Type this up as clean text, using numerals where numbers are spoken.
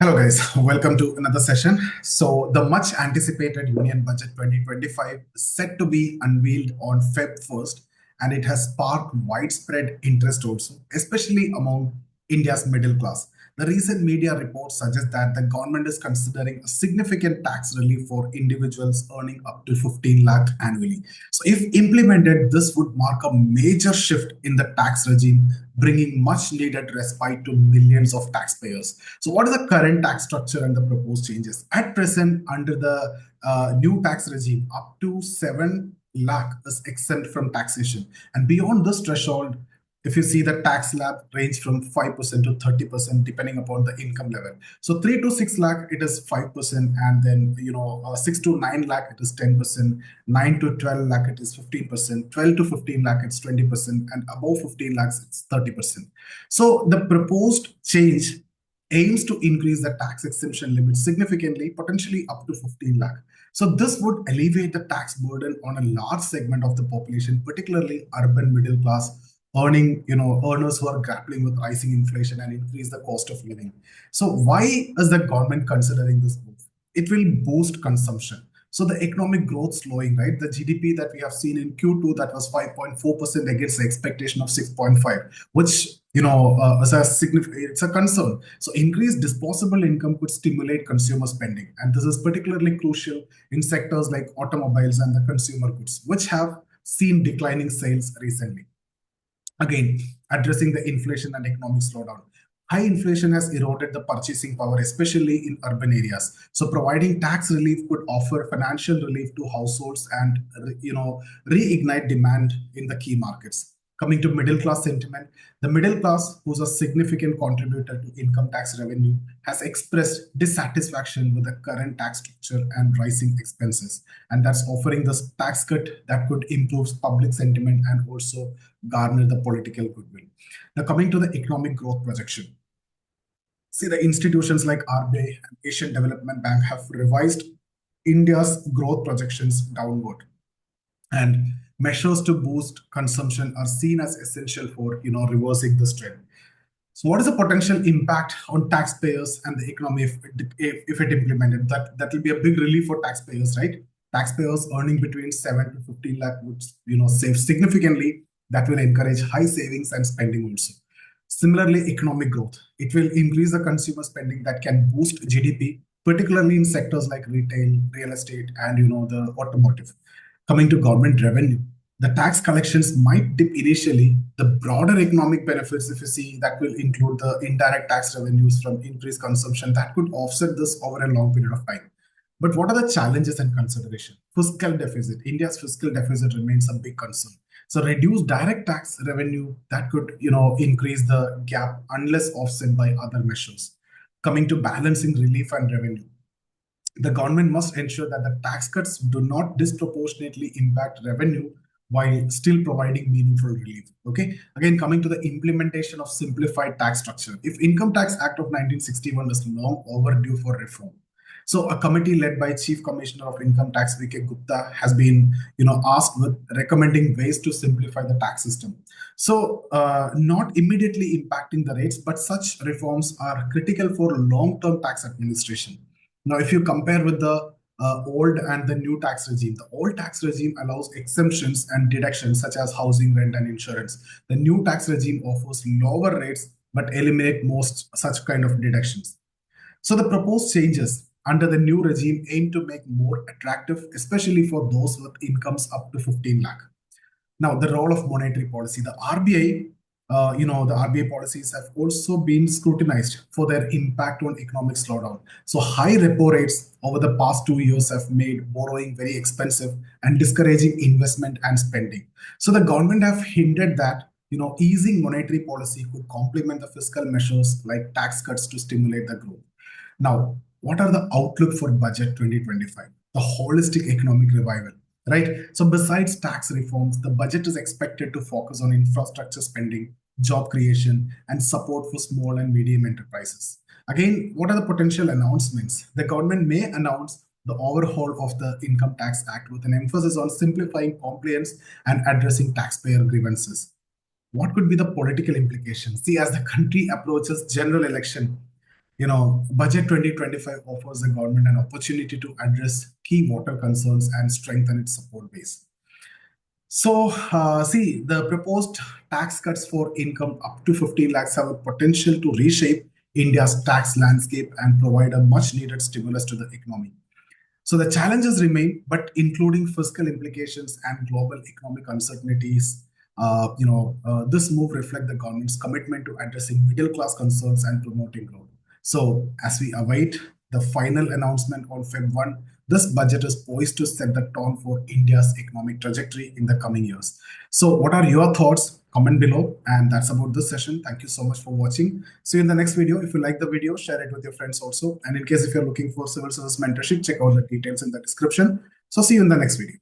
Hello guys, welcome to another session. So the much anticipated Union Budget 2025 is set to be unveiled on Feb 1st, and it has sparked widespread interest also, especially among India's middle class. The recent media reports suggest that the government is considering a significant tax relief for individuals earning up to 15 lakh annually. So if implemented, this would mark a major shift in the tax regime, bringing much needed respite to millions of taxpayers. So what is the current tax structure and the proposed changes? At present, under the new tax regime, up to 7 lakh is exempt from taxation. And beyond this threshold, if you see the tax slab range from 5% to 30% depending upon the income level. So 3 to 6 lakh, it is 5%. And then, 6 to 9 lakh, it is 10%. 9 to 12 lakh, it is 15%. 12 to 15 lakh, it's 20%. And above 15 lakhs, it's 30%. So the proposed change aims to increase the tax exemption limit significantly, potentially up to 15 lakh. So this would alleviate the tax burden on a large segment of the population, particularly urban middle class earners who are grappling with rising inflation and increase the cost of living. So why is the government considering this move? It will boost consumption. So the economic growth slowing, right? The GDP that we have seen in Q2, that was 5.4% against the expectation of 6.5, which is a significant, it's a concern. So increased disposable income could stimulate consumer spending, and this is particularly crucial in sectors like automobiles and the consumer goods, which have seen declining sales recently. Again, addressing the inflation and economic slowdown. High inflation has eroded the purchasing power, especially in urban areas. So providing tax relief could offer financial relief to households and reignite demand in the key markets. Coming to middle class sentiment, the middle class, who's a significant contributor to income tax revenue, has expressed dissatisfaction with the current tax structure and rising expenses. And that's offering this tax cut that could improve public sentiment and also garner the political goodwill. Now, coming to the economic growth projection. See, the institutions like RBI and Asian Development Bank have revised India's growth projections downward. And measures to boost consumption are seen as essential for reversing this trend. So what is the potential impact on taxpayers and the economy if it implemented? That will be a big relief for taxpayers, right? Taxpayers earning between 7 to 15 lakh would save significantly. That will encourage high savings and spending also. Similarly, economic growth. It will increase the consumer spending that can boost GDP, particularly in sectors like retail, real estate, and the automotive. Coming to government revenue, the tax collections might dip initially. The broader economic benefits, if you see, that will include the indirect tax revenues from increased consumption that could offset this over a long period of time. But what are the challenges and consideration? Fiscal deficit. India's fiscal deficit remains a big concern. So reduced direct tax revenue that could increase the gap unless offset by other measures. Coming to balancing relief and revenue, the government must ensure that the tax cuts do not disproportionately impact revenue while still providing meaningful relief. Okay. Again, coming to the implementation of simplified tax structure. If Income Tax Act of 1961 is long overdue for reform. So a committee led by Chief Commissioner of Income Tax V.K. Gupta has been asked with recommending ways to simplify the tax system. So not immediately impacting the rates, but such reforms are critical for long-term tax administration. Now, if you compare with the old and the new tax regime, the old tax regime allows exemptions and deductions such as housing, rent, and insurance. The new tax regime offers lower rates but eliminate most such kind of deductions. So the proposed changes under the new regime aim to make more attractive, especially for those with incomes up to 15 lakh. Now, the role of monetary policy. The RBI the RBI policies have also been scrutinized for their impact on economic slowdown. So high repo rates over the past 2 years have made borrowing very expensive and discouraging investment and spending. So the government have hinted that easing monetary policy could complement the fiscal measures like tax cuts to stimulate the growth. Now, what are the outlook for budget 2025? The holistic economic revival. Right. So besides tax reforms, the budget is expected to focus on infrastructure spending, job creation, and support for small and medium enterprises. Again, what are the potential announcements? The government may announce the overhaul of the Income Tax Act with an emphasis on simplifying compliance and addressing taxpayer grievances. What could be the political implications? See, as the country approaches general election, Budget 2025 offers the government an opportunity to address key water concerns and strengthen its support base. So, see, the proposed tax cuts for income up to 15 lakhs have a potential to reshape India's tax landscape and provide a much needed stimulus to the economy. So the challenges remain, but including fiscal implications and global economic uncertainties, this move reflects the government's commitment to addressing middle class concerns and promoting growth. So as we await the final announcement on Feb 1, this budget is poised to set the tone for India's economic trajectory in the coming years. So what are your thoughts? Comment below. And that's about this session. Thank you so much for watching. See you in the next video. If you like the video, share it with your friends also. And in case if you're looking for civil service mentorship, check out the details in the description. So see you in the next video.